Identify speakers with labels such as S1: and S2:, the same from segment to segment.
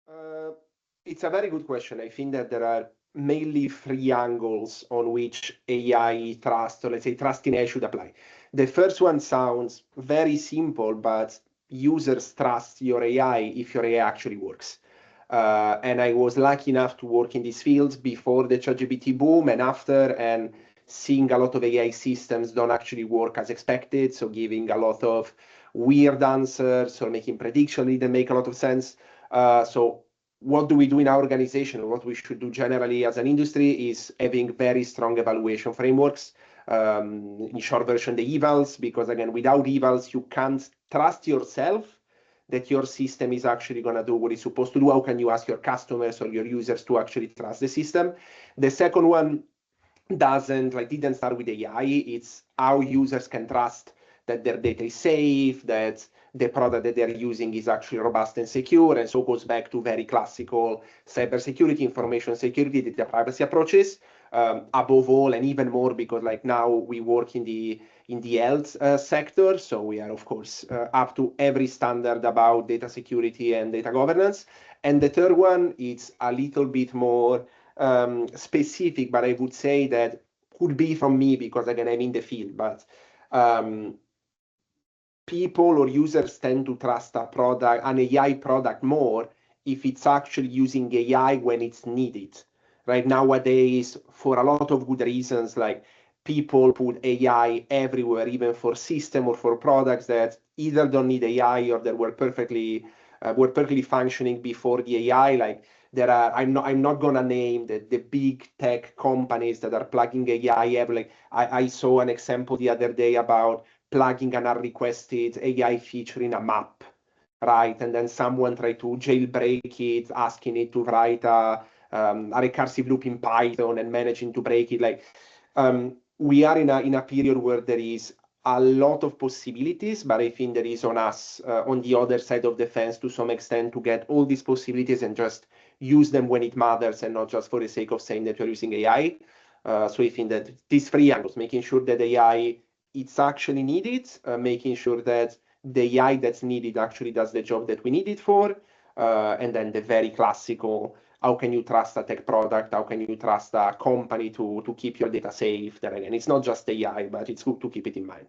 S1: Uh, it's a very good question. I think that there are mainly three angles on which AI trust, or let's say trust in AI should apply. The first one sounds very simple, but users trust your AI if your AI actually works. And I was lucky enough to work in this field before the ChatGPT boom and after, and seeing a lot of AI systems don't actually work as expected. So giving a lot of weird answers or making predictions that didn't make a lot of sense. So what do we do in our organization? What we should do generally as an industry is having very strong evaluation frameworks. In short version, the evals, because again, without evals, you can't trust yourself that your system is actually going to do what it's supposed to do. How can you ask your customers or your users to actually trust the system? The second one didn't start with AI. It's how users can trust that their data is safe, that the product that they're using is actually robust and secure, and so goes back to very classical cybersecurity, information security, data privacy approaches. Above all, and even more because like now we work in the health sector, so we are of course up to every standard about data security and data governance. And the third one, it's a little bit more specific, but I would say that could be from me because again I'm in the field, but people or users tend to trust an AI product more if it's actually using AI when it's needed. Right nowadays, for a lot of good reasons, like people put AI everywhere, even for system or for products that either don't need AI or that were perfectly functioning before the AI. Like there are, I'm not gonna name the big tech companies that are plugging AI every. Like I saw an example the other day about plugging an unrequested AI feature in a map, right? And then someone tried to jailbreak it, asking it to write a recursive loop in Python and managing to break it. Like we are in a period where there is a lot of possibilities, but I think there is on us on the other side of the fence to some extent to get all these possibilities and just use them when it matters and not just for the sake of saying that you're using AI. So I think that these three angles, making sure that AI it's actually needed, making sure that the AI that's needed actually does the job that we need it for, and then the very classical, how can you trust a tech product? How can you trust a company to keep your data safe? That again, it's not just AI, but it's good to keep it in mind.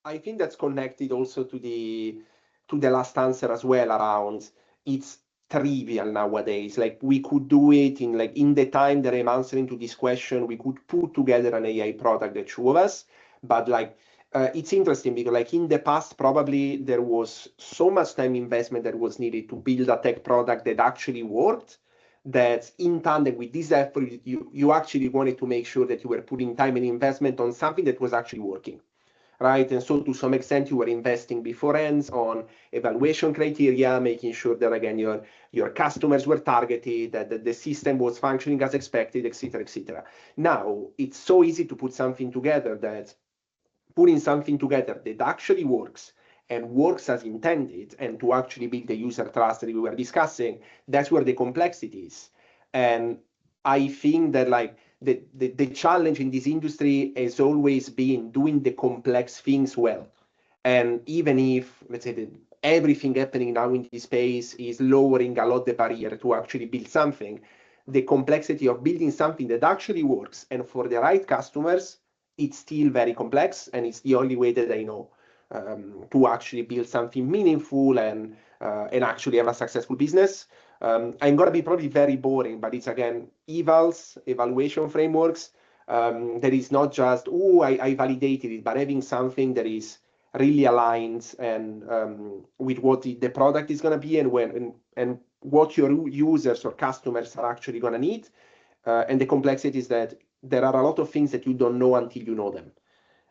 S1: I think that's connected also to the last answer as well around it's trivial nowadays. Like we could do it in the time that I'm answering to this question, we could put together an AI product, the two of us. But it's interesting because like in the past, probably there was so much time investment that was needed to build a tech product that actually worked. That in tandem with this effort, you actually wanted to make sure that you were putting time and investment on something that was actually working, right? And so to some extent, you were investing beforehand on evaluation criteria, making sure that again your customers were targeted, that the system was functioning as expected, et cetera, et cetera. Now it's so easy to put something together that putting something together that actually works and works as intended, and to actually build the user trust that we were discussing, that's where the complexity is. And I think that like the challenge in this industry has always been doing the complex things well. And even if, let's say, everything happening now in this space is lowering a lot the barrier to actually build something, the complexity of building something that actually works and for the right customers, it's still very complex. And it's the only way that I know to actually build something meaningful and actually have a successful business. I'm going to be probably very boring, but it's again, evaluation frameworks. That is not just, oh, I validated it, but having something that is really aligned and with what the product is going to be and what your users or customers are actually going to need. And the complexity is that there are a lot of things that you don't know until you know them.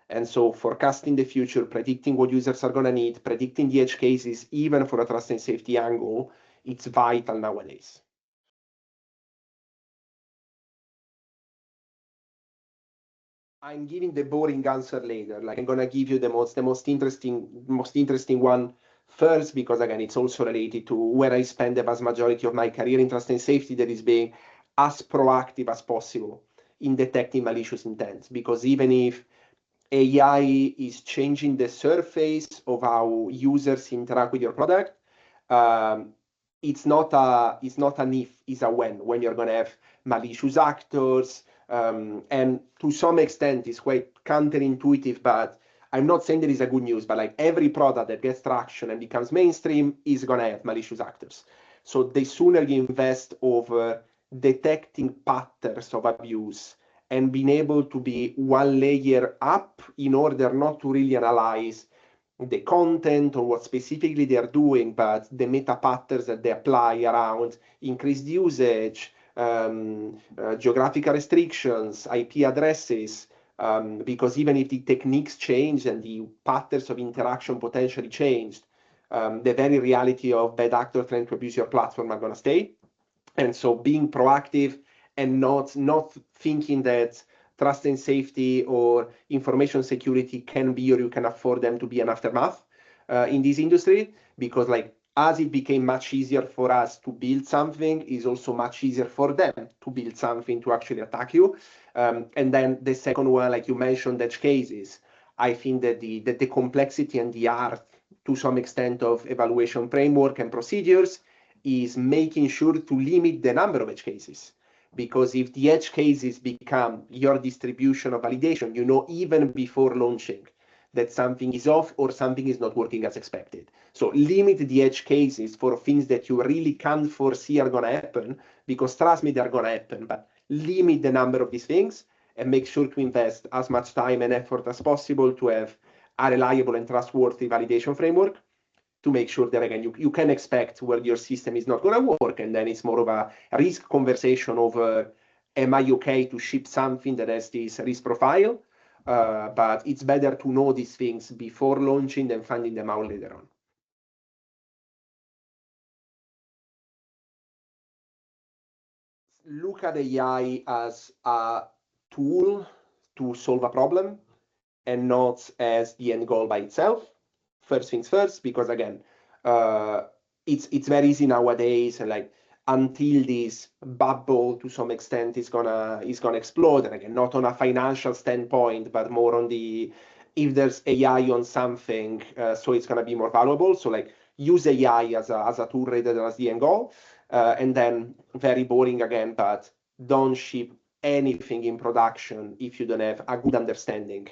S1: And so forecasting the future, predicting what users are going to need, predicting the edge cases, even for a trust and safety angle, it's vital nowadays. I'm giving the boring answer later. Like I'm gonna give you the most interesting one first, because again, it's also related to where I spend the vast majority of my career in trust and safety, that is being as proactive as possible in detecting malicious intent. Because even if AI is changing the surface of how users interact with your product. Um, it's not an if, it's a when you're going to have malicious actors. And to some extent, it's quite counterintuitive, but I'm not saying there is a good news, but like every product that gets traction and becomes mainstream is going to have malicious actors. So the sooner you invest over detecting patterns of abuse and being able to be one layer up in order not to really analyze the content or what specifically they're doing, but the meta patterns that they apply around increased usage, geographical restrictions, IP addresses, because even if the techniques change and the patterns of interaction potentially changed, the very reality of bad actors trying to abuse your platform are going to stay. And so being proactive and not thinking that trust and safety or information security can be or you can afford them to be an aftermath in this industry, because like as it became much easier for us to build something, is also much easier for them to build something to actually attack you. And then the second one, like you mentioned, edge cases. I think that the complexity and the art to some extent of evaluation framework and procedures is making sure to limit the number of edge cases. Because if the edge cases become your distribution of validation, you know even before launching that something is off or something is not working as expected. So limit the edge cases for things that you really can't foresee are going to happen, because trust me, they're going to happen. But limit the number of these things and make sure to invest as much time and effort as possible to have a reliable and trustworthy validation framework, to make sure that again you can expect where your system is not going to work, and then it's more of a risk conversation over am I okay to ship something that has this risk profile, but it's better to know these things before launching than finding them out later on. Look at AI as a tool to solve a problem and not as the end goal by itself. First things first, because again, uh, it's very easy nowadays, and like until this bubble to some extent is gonna explode. And again, not on a financial standpoint, but more on the if there's AI on something, so it's gonna be more valuable. So like use AI as a tool rather than as the end goal. And then very boring again, but don't ship anything in production if you don't have a good understanding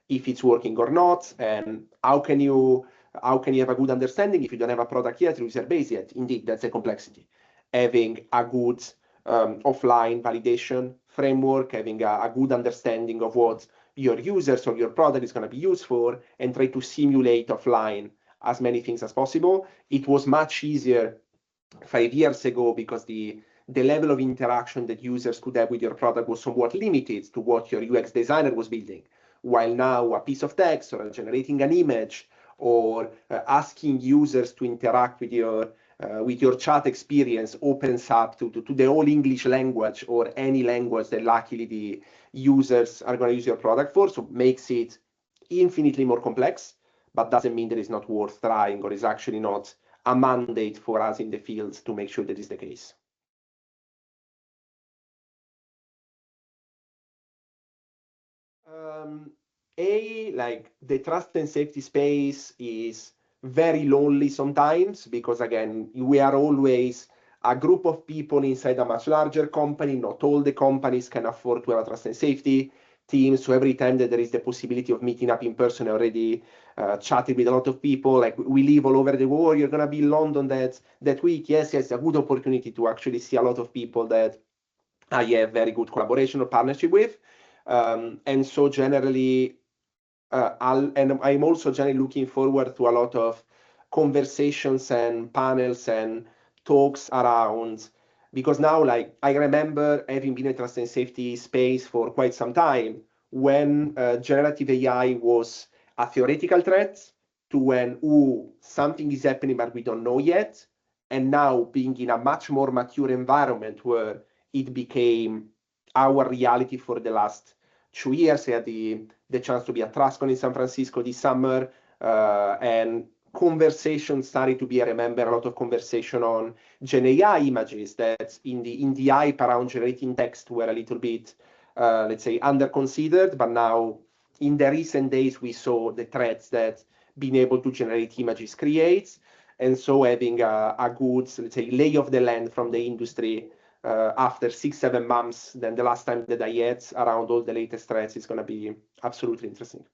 S1: if it's working or not. And how can you have a good understanding if you don't have a product yet, user base yet? Indeed, that's a complexity. Having a good offline validation framework, having a good understanding of what your users or your product is going to be used for, and try to simulate offline as many things as possible. It was much easier 5 years ago because the level of interaction that users could have with your product was somewhat limited to what your UX designer was building. While now a piece of text or generating an image or asking users to interact with your chat experience opens up to the whole English language or any language that luckily the users are going to use your product for. So makes it infinitely more complex, but doesn't mean that it's not worth trying or is actually not a mandate for us in the field to make sure that is the case. Um, like the trust and safety space is very lonely sometimes, because again, we are always a group of people inside a much larger company. Not all the companies can afford to have a trust and safety team. So every time that there is the possibility of meeting up in person, I already chatted with a lot of people. Like we live all over the world. You're gonna be in London that week. Yes, a good opportunity to actually see a lot of people that I have very good collaboration or partnership with. And so generally, and I'm also generally looking forward to a lot of conversations and panels and talks around, because now, like, I remember having been in trust and safety space for quite some time when generative AI was a theoretical threat to when, ooh, something is happening, but we don't know yet. And now being in a much more mature environment where it became our reality for the last 2 years. I had the chance to be at Trustcon in San Francisco this summer, and conversation started to be, I remember a lot of conversation on Gen AI images that in the hype around generating text were a little bit, let's say, under considered, but now in the recent days, we saw the threats that being able to generate images creates. And so having a good, let's say, lay of the land from the industry after 6-7 months than the last time that I had around all the latest threats is going to be absolutely interesting.